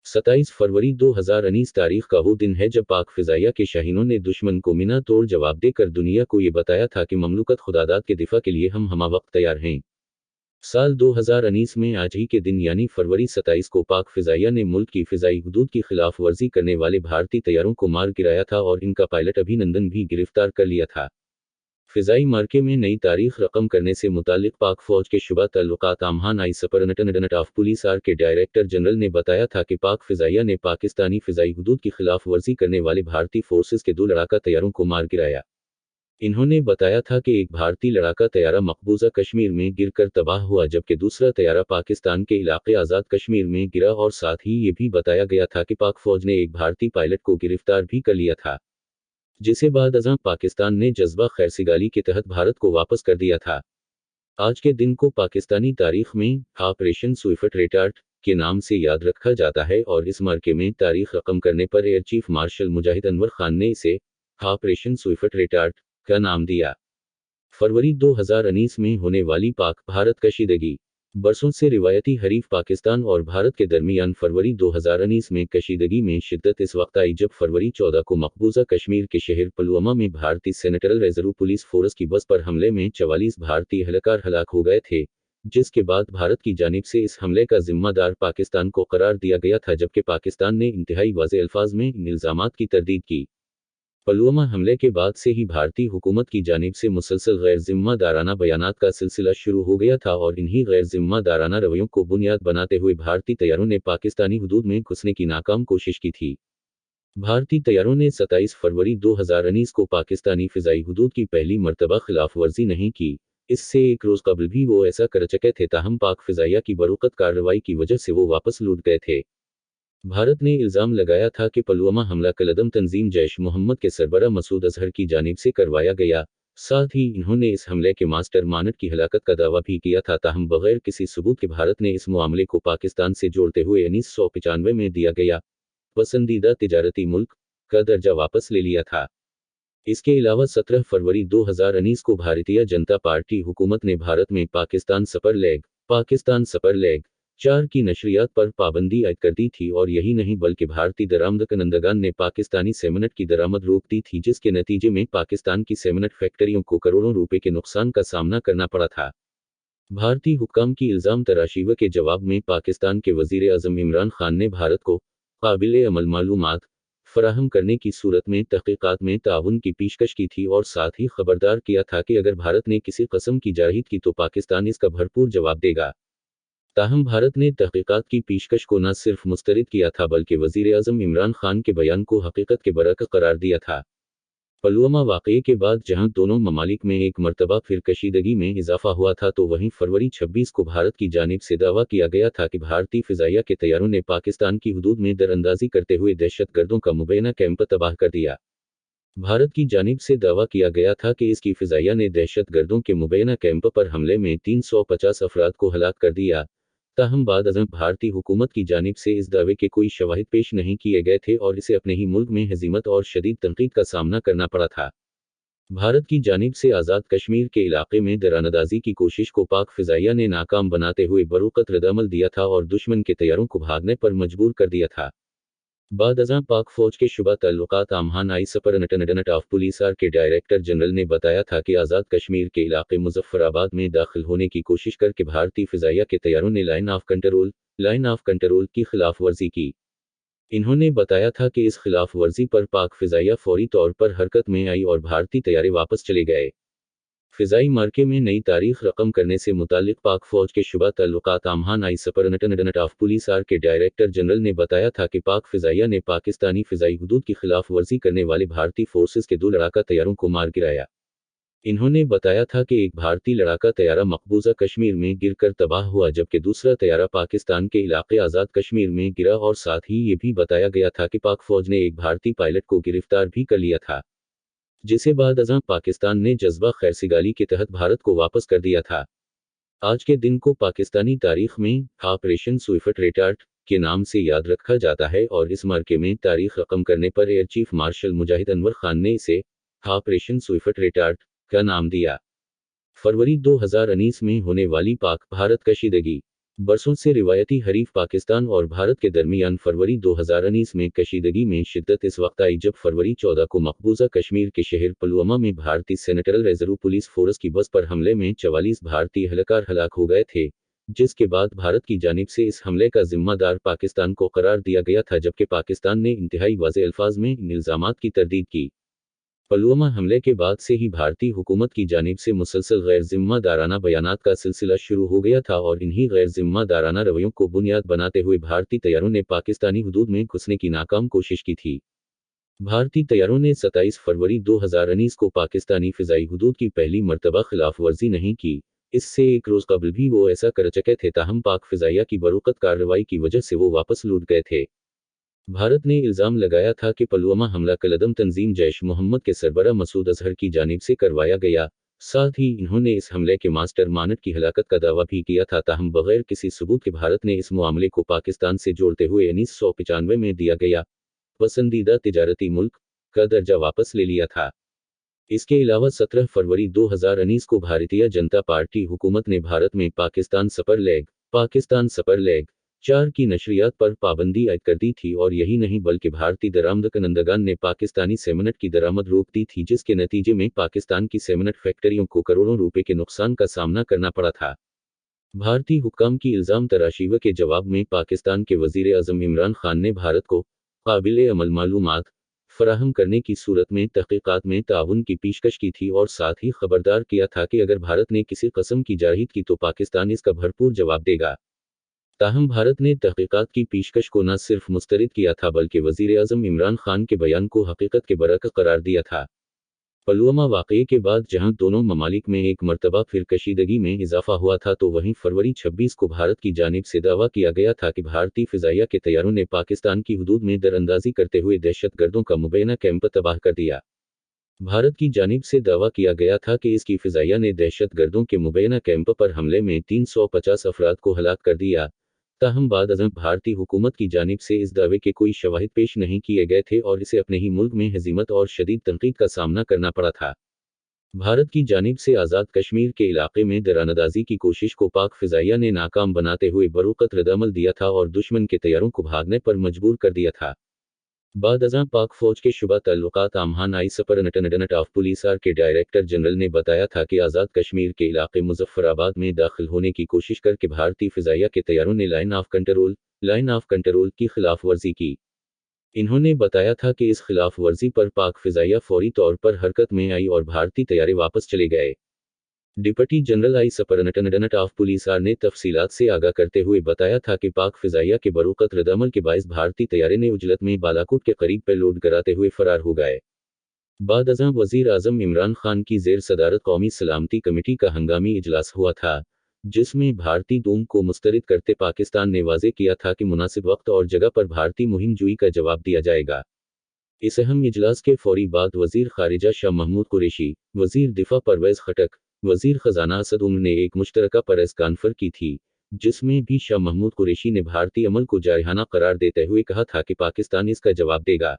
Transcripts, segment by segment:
27 फरवरी 2019 तारीख का वो दिन है जब पाक फिजाइया के शाहीनों ने दुश्मन को मिना तोड़ जवाब देकर दुनिया को ये बताया था कि ममलुकत खुदादाद के दिफा के लिए हम हमावक्त तैयार हैं। साल 2019 में आज ही के दिन यानी फरवरी 27 को पाक फिजाइया ने मुल्क की फिजाई हदूद की खिलाफ वर्जी करने वाले भारतीय तैयारों को मार गिराया था और इनका पायलट अभिनंदन भी गिरफ्तार कर लिया था। फिजाई मार्के में नई तारीख रकम करने से मुतालिक पाक फौज के शुबा तल्लुकात आमहान आई सपरनटनट ऑफ पुलिस आर के डायरेक्टर जनरल ने बताया था कि पाक फिजाइया ने पाकिस्तानी फिजाई हदूद की खिलाफ वर्जी करने वाले भारतीय फोर्सेस के 2 लड़ाका तैयारों को मार गिराया। इन्होंने बताया था कि एक भारतीय लड़ाका तैयारा मकबूजा कश्मीर में गिरकर तबाह हुआ जबकि दूसरा तैयारा पाकिस्तान के इलाके आज़ाद कश्मीर में गिरा और साथ ही ये भी बताया गया था कि पाक फौज ने एक भारतीय पायलट को गिरफ्तार भी कर लिया था, जिसे बाद अज़ां पाकिस्तान ने जज्बा खैरसिगाली के तहत भारत को वापस कर दिया था। आज के दिन को पाकिस्तानी तारीख में ऑपरेशन स्विफ्ट रिटार्ट के नाम से याद रखा जाता है और इस मार्के में तारीख रकम करने पर एयर चीफ मार्शल मुजाहिद अनवर खान ने इसे ऑपरेशन स्विफ्ट रिटार्ट का नाम दिया। फरवरी 2019 में होने वाली पाक भारत कशीदगी। बरसों से रिवायती हरीफ पाकिस्तान और भारत के दरमियान फरवरी 2019 में कशीदगी में शिद्दत इस वक्त आई जब फरवरी 14 को मकबूजा कश्मीर के शहर पुलवामा में भारतीय सेंट्रल रिजर्व पुलिस फोर्स की बस पर हमले में 44 भारतीय एहलकार हलाक हो गए थे, जिसके बाद भारत की जानिब से इस हमले का जिम्मेदार पाकिस्तान को करार दिया गया था, जबकि पाकिस्तान ने इंतहाई वाज़ेह अल्फाज में इन इल्ज़ामात की तरदीद की। पुलवामा हमले के बाद से ही भारतीय हुकूमत की जानिब से मुसलसल गैर जिम्मेदाराना बयानात का सिलसिला शुरू हो गया था और इन्हीं गैर जिम्मेदाराना रवैयों को बुनियाद बनाते हुए भारतीय तैयारों ने पाकिस्तानी हुदूद में घुसने की नाकाम कोशिश की थी। भारतीय तैयारों ने 27 फरवरी 2019 को पाकिस्तानी फिजाई हुदूद की पहली मरतबा खिलाफ वर्जी नहीं की। इससे एक रोज़ कबल भी वो ऐसा कर चुके थे, ताहम पाक फिजाइया की बरूकत कार्रवाई की वजह से वो वापस लौट गए थे। भारत ने इल्ज़ाम लगाया था कि पुलवामा हमला कलदम तंजीम जैश मोहम्मद के सरबराह मसूद अजहर की जानिब से करवाया गया। साथ ही इन्होंने इस हमले के मास्टर माइंड की हलाकत का दावा भी किया था, ताहम बगैर किसी सबूत के भारत ने इस मामले को पाकिस्तान से जोड़ते हुए 1995 में दिया गया पसंदीदा तिजारती मुल्क का दर्जा वापस ले लिया था। इसके अलावा 17 फरवरी 2019 को भारतीय जनता पार्टी हुकूमत ने भारत में पाकिस्तान सुपर लीग 4 की नशरियात पर पाबंदी आयद कर दी थी और यही नहीं बल्कि भारतीय दरामद कंदगान ने पाकिस्तानी सेमनट की दरामद रोक दी थी, जिसके नतीजे में पाकिस्तान की सेमनट फैक्ट्रियों को करोड़ों रुपए के नुकसान का सामना करना पड़ा था। भारतीय हुक्काम की इल्ज़ाम तराशीव के जवाब में पाकिस्तान के वज़ीर आज़म इमरान खान ने भारत को काबिल अमल मालूमात फराहम करने की सूरत में तहक़ीक़ात में ताउन की पेशकश की थी और साथ ही खबरदार किया था कि अगर भारत ने किसी कस्म की जारहीद की तो पाकिस्तान इसका भरपूर जवाब देगा। ताहम भारत ने तहक़ीक़ात की पेशकश को न सिर्फ मुस्तरद किया था बल्कि वज़ीर आज़म इमरान खान के बयान को हकीकत के बरअक्स करार दिया था। पुलवामा वाक़ये के बाद जहां दोनों ममालिक में एक मरतबा फिर कशीदगी में इजाफा हुआ था, तो वहीं फरवरी 26 को भारत की जानिब से दावा किया गया था कि भारतीय फिजाइया के तैयारों ने पाकिस्तान की हुदूद में दरअंदाजी करते हुए दहशतगर्दों का मुबैना कैंप तबाह कर दिया। भारत की जानिब से दावा किया गया था कि इसकी फिजाइया ने दहशतगर्दों के मुबैना कैंप पर हमले में 350 अफराद को हलाक कर दिया। ताहम बाद अज़ं भारतीय हुकूमत की जानिब से इस दावे के कोई शवाहिद पेश नहीं किए गए थे और इसे अपने ही मुल्क में हज़ीमत और शदीद तनकीद का सामना करना पड़ा था। भारत की जानिब से आज़ाद कश्मीर के इलाके में दरानंदाजी की कोशिश को पाक फिजाइया ने नाकाम बनाते हुए बरूकत रद्दअमल दिया था और दुश्मन के तैयारों को भागने पर मजबूर कर दिया था। बाद अज़ां पाक फौज के शुबा तल्लुकात आमहान आई सपरनटनट ऑफ पुलिस आर के डायरेक्टर जनरल ने बताया था कि आज़ाद कश्मीर के इलाके मुज़फ़्फ़राबाद में दाखिल होने की कोशिश करके भारतीय फिजाइया के तैयारों ने लाइन ऑफ कंट्रोल की खिलाफ वर्जी की। इन्होंने बताया था कि इस खिलाफ वर्जी पर पाक फिजाइया फौरी तौर पर हरकत में आई और भारतीय तैयारे वापस चले गए। फिजाई मार्के में नई तारीख रकम करने से मुतालिक पाक फौज के शुबा तल्लुकात आमहान आई सपरनटनट ऑफ पुलिस आर के डायरेक्टर जनरल ने बताया था कि पाक फिजाइया ने पाकिस्तानी फिजाई हुदूद की खिलाफ वर्जी करने वाले भारतीय फोर्सेस के 2 लड़ाका तैयारों को मार गिराया। इन्होंने बताया था कि एक भारतीय लड़ाका तैयारा मकबूजा कश्मीर में गिरकर तबाह हुआ जबकि दूसरा तैयारा पाकिस्तान के इलाके आज़ाद कश्मीर में गिरा और साथ ही ये भी बताया गया था कि पाक फौज ने एक भारतीय पायलट को गिरफ्तार भी कर लिया था, जिसे बाद अज़ां पाकिस्तान ने जज्बा खैरसिगाली के तहत भारत को वापस कर दिया था। आज के दिन को पाकिस्तानी तारीख में ऑपरेशन स्विफ्ट रिटार्ट के नाम से याद रखा जाता है और इस मार्के में तारीख रकम करने पर एयर चीफ मार्शल मुजाहिद अनवर खान ने इसे ऑपरेशन स्विफ्ट रिटार्ट का नाम दिया। फरवरी 2019 में होने वाली पाक भारत कशीदगी। बरसों से रिवायती हरीफ पाकिस्तान और भारत के दरमियान फरवरी 2019 में कशीदगी में शिद्दत इस वक्त आई जब फरवरी 14 को मकबूजा कश्मीर के शहर पुलवामा में भारतीय सेंट्रल रिजर्व पुलिस फोर्स की बस पर हमले में 44 भारतीय एहलकार हलाक हो गए थे, जिसके बाद भारत की जानिब से इस हमले का जिम्मेदार पाकिस्तान को करार दिया गया था, जबकि पाकिस्तान ने इंतहाई वाज़ेह अल्फाज में इन इल्ज़ामात की तरदीद की। पुलवामा हमले के बाद से ही भारतीय हुकूमत की जानिब से मुसलसल गैर जिम्मेदाराना बयानात का सिलसिला शुरू हो गया था और इन्हीं गैर जिम्मेदाराना रवैयों को बुनियाद बनाते हुए भारतीय तैयारों ने पाकिस्तानी हुदूद में घुसने की नाकाम कोशिश की थी। भारतीय तैयारों ने 27 फरवरी 2019 को पाकिस्तानी फ़िज़ाई हुदूद की पहली मरतबा खिलाफ वर्जी नहीं की। इससे एक रोज़ कबल भी वो ऐसा कर चुके थे, ताहम पाक फ़िज़ाइया की बरूकत कार्रवाई की वजह से वो वापस लौट गए थे। भारत ने इल्ज़ाम लगाया था कि पुलवामा हमला कलदम तंजीम जैश मोहम्मद के सरबराह मसूद अजहर की जानिब से करवाया गया। साथ ही इन्होंने इस हमले के मास्टर माइंड की हलाकत का दावा भी किया था, ताहम बगैर किसी सबूत के भारत ने इस मामले को पाकिस्तान से जोड़ते हुए 1995 में दिया गया पसंदीदा तिजारती मुल्क का दर्जा वापस ले लिया था। इसके अलावा 17 फरवरी 2019 को भारतीय जनता पार्टी हुकूमत ने भारत में पाकिस्तान सपर लेग 4 की नशरियात पर पाबंदी आयद कर दी थी और यही नहीं बल्कि भारतीय दरामद कनंदगान ने पाकिस्तानी सेमनट की दरामद रोक दी थी, जिसके नतीजे में पाकिस्तान की सेमनट फैक्ट्रियों को करोड़ों रुपए के नुकसान का सामना करना पड़ा था। भारतीय हुक्काम की इल्ज़ाम तराशीव के जवाब में पाकिस्तान के वज़ीर आज़म इमरान खान ने भारत को काबिल अमल मालूमात फराहम करने की सूरत में तहक़ीक़ात में ताउन की पेशकश की थी और साथ ही खबरदार किया था कि अगर भारत ने किसी कस्म की जारहीद की तो पाकिस्तान इसका भरपूर जवाब देगा। ताहम भारत ने तहक़ीक़ात की पेशकश को न सिर्फ मुस्तरद किया था बल्कि वज़ीर आज़म इमरान खान के बयान को हकीकत के बरअक्स करार दिया था। पुलवामा वाक़ये के बाद जहां दोनों ममालिक में एक मरतबा फिर कशीदगी में इजाफा हुआ था, तो वहीं फरवरी 26 को भारत की जानिब से दावा किया गया था कि भारतीय फ़िज़ाइया के तैयारों ने पाकिस्तान की हुदूद में दरअंदाज़ी करते हुए दहशतगर्दों का मुबैना कैंप तबाह कर दिया। भारत की जानिब से दावा किया गया था कि इसकी फ़िज़ाइया ने दहशतगर्दों के मुबैना कैंप पर हमले में 350 अफराद को हलाक कर दिया। ताहम बाद अज़म भारतीय हुकूमत की जानिब से इस दावे के कोई शवाहिद पेश नहीं किए गए थे और इसे अपने ही मुल्क में हज़ीमत और शदीद तनकीद का सामना करना पड़ा था। भारत की जानिब से आज़ाद कश्मीर के इलाके में दरानंदाज़ी की कोशिश को पाक फ़िज़ाइया ने नाकाम बनाते हुए बरूक़त रद्दअमल दिया था और दुश्मन के तैयारों को भागने पर मजबूर कर दिया था। बाद अज़ां पाक फ़ौज के शुबा ताल्लुकात आमहान आई सुपरिंटेंडेंट ऑफ पुलिस आर के डायरेक्टर जनरल ने बताया था कि आज़ाद कश्मीर के इलाके मुज़फ़्फ़राबाद में दाखिल होने की कोशिश करके भारतीय फ़िज़ाइया के तैयारों ने लाइन ऑफ कंट्रोल की खिलाफ वर्जी की। इन्होंने बताया था कि इस खिलाफ वर्जी पर पाक फ़िज़ाइया फौरी तौर पर हरकत में आई और भारतीय तैयारे वापस चले गए। Deputy general I superintendent of police R ने तफसीलात से आगाह करते हुए बताया था कि पाक फ़िज़ाइया के बरूक़त रद्दअमल के बाइस भारतीय तैयारे ने उजलत में बालाकोट के करीब पेलोड कराते हुए फरार हो गए। बाद अज़ां वज़ीर आज़म इमरान खान की ज़ेर सदारत कौमी सलामती कमेटी का हंगामी इजलास हुआ था, जिसमें भारतीय दूम को मुस्तरद करते पाकिस्तान ने वाज़े किया था कि मुनासिब वक्त और जगह पर भारतीय मुहिम जुई का जवाब दिया जाएगा। इस अहम इजलास के फौरी बाद वज़ीर ख़ारिजा शाह महमूद कुरैशी, वज़ीर दिफ़ा परवेज़ खटक, वज़ीर ख़ज़ाना असद उमर ने एक मुश्तरका प्रेस कॉन्फ्रेंस की थी, जिसमें भी शाह महमूद कुरैशी ने भारतीय अमल को जारहाना करार देते हुए कहा था कि पाकिस्तान इसका जवाब देगा।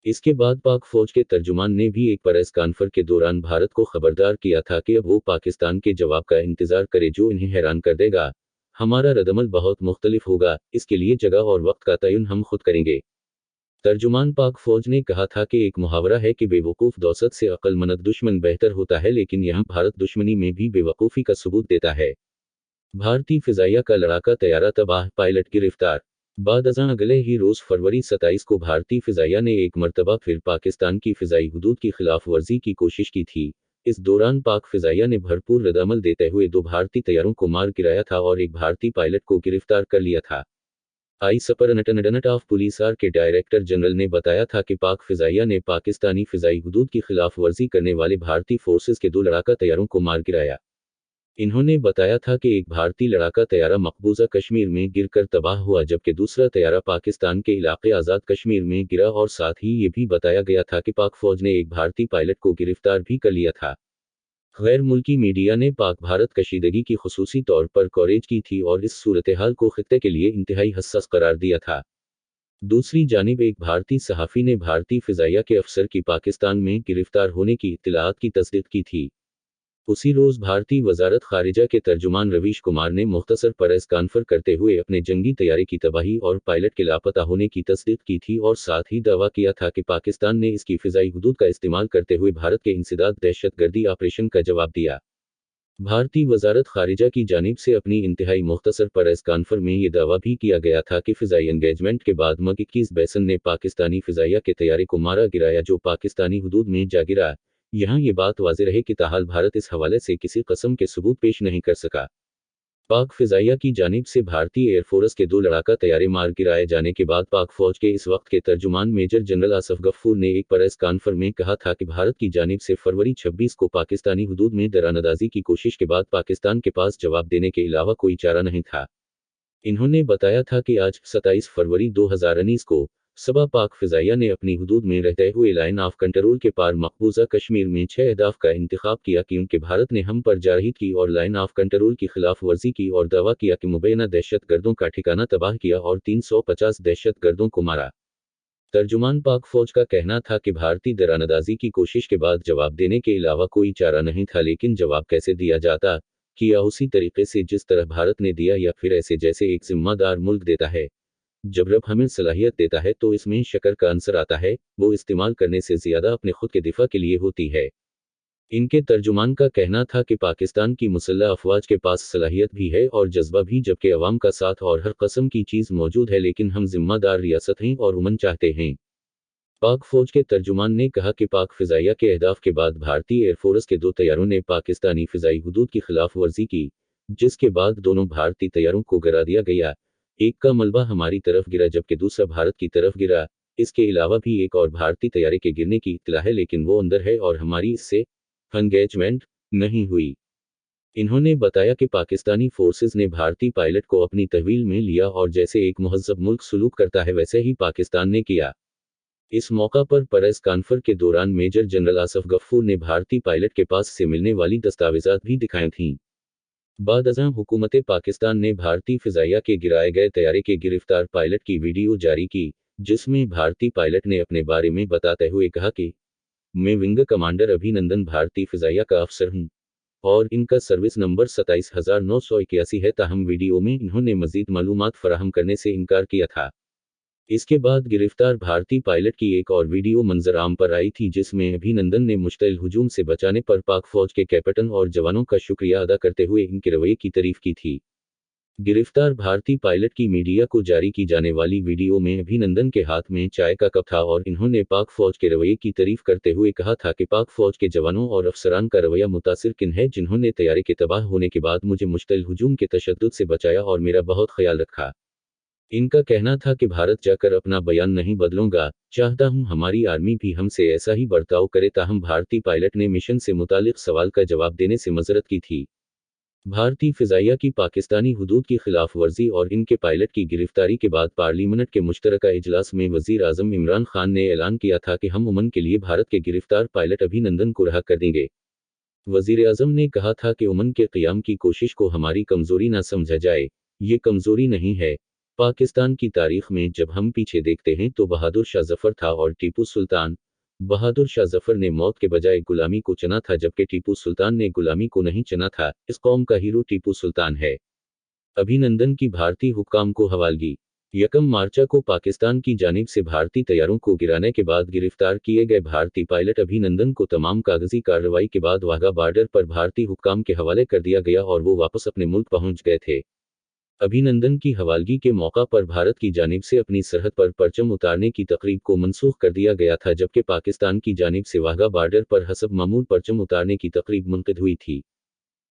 इसके बाद पाक फ़ौज के तर्जुमान ने भी एक प्रेस कॉन्फ्रेंस के दौरान भारत को खबरदार किया था कि अब वो पाकिस्तान के जवाब का इंतज़ार करे जो इन्हें हैरान कर देगा। हमारा रद्दअमल बहुत मुख्तलिफ होगा, इसके लिए जगह और वक्त का तयन हम खुद करेंगे। तर्जुमान पाक फ़ौज ने कहा था कि एक मुहावरा है कि बेवकूफ़ दौसत से अक्लमंद दुश्मन बेहतर होता है, लेकिन यहाँ भारत दुश्मनी में भी बेवकूफ़ी का सबूत देता है। भारतीय फ़िज़ाइया का लड़ाका तैयारा तबाह, पायलट गिरफ्तार। बाद अज़ां अगले ही रोज़ फरवरी 27 को भारतीय फ़िज़ाइया ने एक मरतबा फिर पाकिस्तान की फ़िज़ाई हुदूद की खिलाफ वर्जी की कोशिश की थी। इस दौरान पाक फ़िज़ाइया ने भरपूर रद्दअमल देते हुए 2 भारतीय तैयारों को मार गिराया था और एक भारतीय पायलट को गिरफ्तार कर लिया था। आई सुपरिंटेंडेंट ऑफ पुलिस आर के डायरेक्टर जनरल ने बताया था कि पाक फ़िज़ाइया ने पाकिस्तानी फ़िज़ाई हुदूद की खिलाफ वर्जी करने वाले भारतीय फोर्सेस के 2 लड़ाका तैयारों को मार गिराया। इन्होंने बताया था कि एक भारतीय लड़ाका तैयारा मकबूजा कश्मीर में गिरकर तबाह हुआ, जबकि दूसरा तैयारा पाकिस्तान के इलाके आज़ाद कश्मीर में गिरा और साथ ही ये भी बताया गया था कि पाक फ़ौज ने एक भारतीय पायलट को गिरफ्तार भी कर लिया था। गैर मुल्की मीडिया ने पाक भारत कशीदगी की खुसूसी तौर पर कवरेज की थी और इस सूरत-ए-हाल को खित्ते के लिए इंतहाई हसास करार दिया था। दूसरी जानिब एक भारतीय सहाफ़ी ने भारतीय फ़िज़ाइया के अफसर की पाकिस्तान में गिरफ्तार होने की इत्तलाआत की तस्दीक की थी। उसी रोज भारतीय वजारत खारिजा के तर्जुमान रवीश कुमार ने मुख्तसर प्रेस कॉन्फ्रेंस करते हुए अपने जंगी तैयारी की तबाही और पायलट के लापता होने की तस्दीक की थी और साथ ही दावा किया था कि पाकिस्तान ने इसकी फिजाई हुदूद का इस्तेमाल करते हुए भारत के इंसदाद दहशतगर्दी ऑपरेशन का जवाब दिया। भारतीय वजारत खारिजा की जानिब से अपनी इंतहाई मुख्तसर प्रेस कॉन्फ्रेंस में ये दावा भी किया गया था कि फिजाई एंगेजमेंट के बाद MiG 21 बेसन ने पाकिस्तानी फिजाइया के तैयारे को मारा गिराया जो पाकिस्तानी हुदूद में जा गिरा। यहाँ ये बात वाज़ेह रहे कि ताहाल भारत इस हवाले से किसी कस्म के सबूत पेश नहीं कर सका। पाक फिजाइया की जानिब से भारतीय एयरफोर्स के 2 लड़ाका तैयारे मार गिराए जाने के बाद पाक फौज के इस वक्त के तर्जुमान मेजर जनरल आसफ गफ्फूर ने एक प्रेस कॉन्फ्रेंस में कहा था कि भारत की जानिब से फरवरी 26 को पाकिस्तानी हुदूद में दरानंदाजी की कोशिश के बाद पाकिस्तान के पास जवाब देने के अलावा कोई चारा नहीं था। इन्होंने बताया था कि आज 27 फरवरी 2019 को सबा पाक फिजाइया ने अपनी हुदूद में रहते हुए लाइन ऑफ कंट्रोल के पार मकबूजा कश्मीर में 6 अहदाफ का इंतखाब किया कि उनके भारत ने हम पर जारहीद की और लाइन ऑफ कंट्रोल की खिलाफ वर्जी की और दावा किया कि मुबैना दहशत गर्दों का ठिकाना तबाह किया और 350 दहशत गर्दों को मारा। तर्जुमान पाक फौज का कहना था कि भारतीय दरानंदाजी की कोशिश के बाद जवाब देने के अलावा कोई चारा नहीं था, लेकिन जवाब कैसे दिया जाता, किया उसी तरीके से जिस तरह भारत ने दिया या फिर ऐसे जैसे एक जिम्मेदार मुल्क देता है। जब रब हमें सलाहियत देता है तो इसमें शक्र का अंसर आता है, वो इस्तेमाल करने से ज़्यादा अपने खुद के दिफा के लिए होती है। इनके तर्जुमान का कहना था कि पाकिस्तान की मुसल्लह अफवाज के पास सलाहियत भी है और जज्बा भी, जबकि अवाम का साथ और हर कस्म की चीज़ मौजूद है, लेकिन हम जिम्मेदार रियासत हैं और उमन चाहते हैं। पाक फौज के तर्जुमान ने कहा कि पाक फिजाइया के अहदाफ के बाद भारतीय एयरफोर्स के 2 तैयारों ने पाकिस्तानी फिजाई हुदूद की खिलाफ वर्जी की, जिसके बाद दोनों भारतीय तैयारों को गिरा दिया गया। एक का मलबा हमारी तरफ गिरा जबकि दूसरा भारत की तरफ गिरा। इसके अलावा भी एक और भारतीय तैयारे के गिरने की इत्तला है, लेकिन वो अंदर है और हमारी इससे एंगेजमेंट नहीं हुई। इन्होंने बताया कि पाकिस्तानी फोर्सेस ने भारतीय पायलट को अपनी तहवील में लिया और जैसे एक मुहज़्ज़ब मुल्क सलूक करता है वैसे ही पाकिस्तान ने किया। इस मौका पर प्रेस कॉन्फ्रेंस के दौरान मेजर जनरल आसफ गफ्फूर ने भारतीय पायलट के पास से मिलने वाली दस्तावेजात भी दिखाई थीं। बाद-अज़ां हुकूमत पाकिस्तान ने भारतीय फिजाइया के गिराए गए तैयारे के गिरफ्तार पायलट की वीडियो जारी की, जिसमें भारतीय पायलट ने अपने बारे में बताते हुए कहा कि मैं विंग कमांडर अभिनंदन भारतीय फिजाइया का अफसर हूं और इनका सर्विस नंबर 27,981 है। ताहम वीडियो में इन्होंने मजीद मालूमात फराहम करने से इनकार किया था। इसके बाद गिरफ्तार भारतीय पायलट की एक और वीडियो मंजर आम पर आई थी, जिसमें अभिनंदन ने मुश्तइल हुजूम से बचाने पर पाक फौज के कैप्टन और जवानों का शुक्रिया अदा करते हुए इनके रवैये की तारीफ की थी। गिरफ्तार भारतीय पायलट की मीडिया को जारी की जाने वाली वीडियो में अभिनंदन के हाथ में चाय का कप था और इन्होंने पाक फौज के रवैये की तारीफ करते हुए कहा था कि पाक फौज के जवानों और अफसरान का रवैया मुतासिर किन है, जिन्होंने तैयारे के तबाह होने के बाद मुझे मुश्तइल हुजूम के तशद्दुद से बचाया और मेरा बहुत ख्याल रखा। इनका कहना था कि भारत जाकर अपना बयान नहीं बदलूंगा, चाहता हूं हमारी आर्मी भी हमसे ऐसा ही बर्ताव करे। ताहम भारतीय पायलट ने मिशन से मुतालिक सवाल का जवाब देने से मजरत की थी। भारतीय फिजाइया की पाकिस्तानी हुदूद की खिलाफ वर्जी और इनके पायलट की गिरफ्तारी के बाद पार्लियामेंट के मुश्तरका इजलास में वजीर आजम इमरान खान ने ऐलान किया था कि हम उमन के लिए भारत के गिरफ्तार पायलट अभिनंदन को रिहा कर देंगे। वजीर आजम ने कहा था कि उमन के क़याम की कोशिश को हमारी कमजोरी न समझा जाए, ये कमजोरी नहीं है। पाकिस्तान की तारीख में जब हम पीछे देखते हैं तो बहादुर शाह जफर था और टीपू सुल्तान। बहादुर शाह जफर ने मौत के बजाय गुलामी को चुना था, जबकि टीपू सुल्तान ने गुलामी को नहीं चुना था। इस कौम का हीरो टीपू सुल्तान है। अभिनंदन की भारतीय हुक्काम को हवालगी। 1 मार्च को पाकिस्तान की जानिब से भारतीय तैयारों को गिराने के बाद गिरफ्तार किए गए भारतीय पायलट अभिनंदन को तमाम कागजी कार्रवाई के बाद वाघा बॉर्डर पर भारतीय हुक्काम के हवाले कर दिया गया और वो वापस अपने मुल्क पहुंच गए थे। अभिनंदन की हवालगी के मौका पर भारत की जानिब से अपनी सरहद पर परचम उतारने की तकरीब को मनसूख कर दिया गया था, जबकि पाकिस्तान की जानिब से वाघा बॉर्डर पर हसब मामूल परचम उतारने की तकरीब मुनक़िद हुई थी।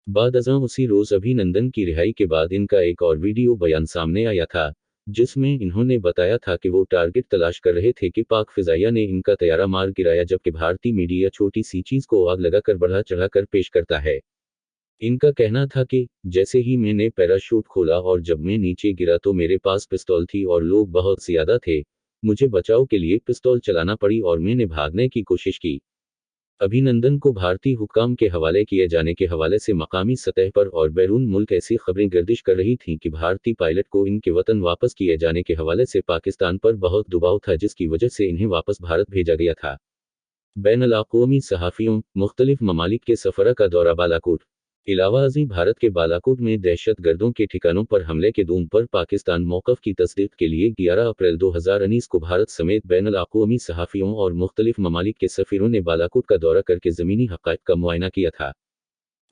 बाद-अज़ां उसी रोज़ अभिनंदन की रिहाई के बाद इनका एक और वीडियो बयान सामने आया था, जिसमें इन्होंने बताया था कि वो टारगेट तलाश कर रहे थे कि पाक फिजाइया ने इनका तैयारा मार गिराया, जबकि भारतीय मीडिया छोटी सी चीज़ को आग लगाकर बढ़ा चढ़ाकर पेश करता है। इनका कहना था कि जैसे ही मैंने पैराशूट खोला और जब मैं नीचे गिरा तो मेरे पास पिस्तौल थी और लोग बहुत ज़्यादा थे। मुझे बचाव के लिए पिस्तौल चलाना पड़ी और मैंने भागने की कोशिश की। अभिनंदन को भारतीय हुक्काम के हवाले किए जाने के हवाले से मकामी सतह पर और बैरून मुल्क ऐसी खबरें गर्दिश कर रही थीं कि भारतीय पायलट को इनके वतन वापस किए जाने के हवाले से पाकिस्तान पर बहुत दबाव था, जिसकी वजह से इन्हें वापस भारत भेजा गया था। بین الاقوامی صحافیوں، مختلف ممالک کے سفراء کا دورہ بالاکوٹ۔ علاوہ ازیں بھارت کے بالاکوٹ میں دہشت گردوں کے ٹھکانوں پر حملے کے دون پر پاکستان موقف کی تصدیق کے لیے 11 اپریل 2019 کو بھارت سمیت بین الاقوامی صحافیوں اور مختلف ممالک کے سفیروں نے بالاکوٹ کا دورہ کر کے زمینی حقائق کا معائنہ کیا تھا۔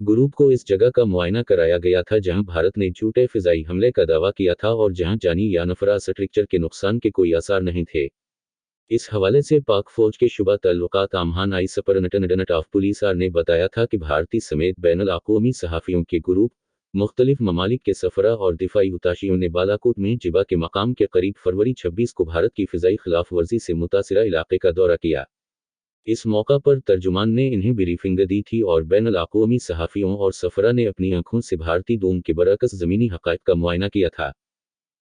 گروپ کو اس جگہ کا معائنہ کرایا گیا تھا جہاں بھارت نے جھوٹے فضائی حملے کا دعویٰ کیا تھا اور جہاں جانی یا انفراسٹرکچر کے نقصان کے کوئی آثار نہیں تھے۔ اس حوالے سے پاک فوج کے شعبہ تعلقات عامہ آئی سپرنٹنڈنٹ آف پولیس آر نے بتایا تھا کہ بھارتی سمیت بین الاقوامی صحافیوں کے گروپ، مختلف ممالک کے سفراء اور دفاعی اتاشیوں نے بالاکوٹ میں جبہ کے مقام کے قریب فروری 26 کو بھارت کی فضائی خلاف ورزی سے متاثرہ علاقے کا دورہ کیا۔ اس موقع پر ترجمان نے انہیں بریفنگ دی تھی اور بین الاقوامی صحافیوں اور سفراء نے اپنی آنکھوں سے بھارتی ڈرون کے برعکس زمینی حقائق کا معائنہ کیا تھا۔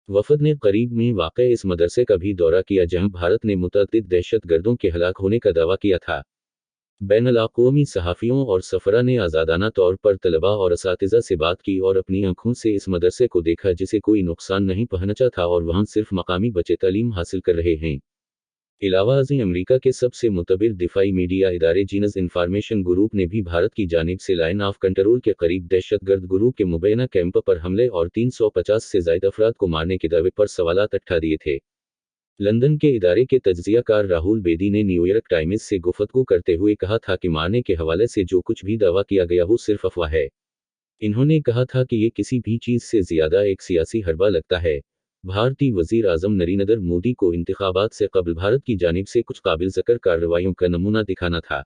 وفد نے قریب میں واقع اس مدرسے کا بھی دورہ کیا جہاں بھارت نے متعدد دہشت گردوں کے ہلاک ہونے کا دعویٰ کیا تھا۔ بین الاقوامی صحافیوں اور سفراء نے آزادانہ طور پر طلباء اور اساتذہ سے بات کی اور اپنی آنکھوں سے اس مدرسے کو دیکھا جسے کوئی نقصان نہیں پہنچا تھا اور وہاں صرف مقامی بچے تعلیم حاصل کر رہے ہیں۔ علاوہ ازیں امریکہ کے سب سے معتبر دفاعی میڈیا ادارے جینز انفارمیشن گروپ نے بھی بھارت کی جانب سے لائن آف کنٹرول کے قریب دہشت گرد گروپ کے مبینہ کیمپ پر حملے اور 350 سے زائد افراد کو مارنے کے دعوے پر سوالات اٹھا دیے تھے۔ لندن کے ادارے کے تجزیہ کار راہول بیدی نے نیویارک ٹائمز سے گفتگو کرتے ہوئے کہا تھا کہ مارنے کے حوالے سے جو کچھ بھی دعویٰ کیا گیا وہ صرف افواہ ہے۔ انہوں نے کہا تھا کہ یہ کسی بھی چیز سے زیادہ ایک سیاسی حربہ لگتا ہے۔ بھارتی وزیر اعظم نریندر مودی کو انتخابات سے قبل بھارت کی جانب سے کچھ قابل ذکر کارروائیوں کا نمونہ دکھانا تھا۔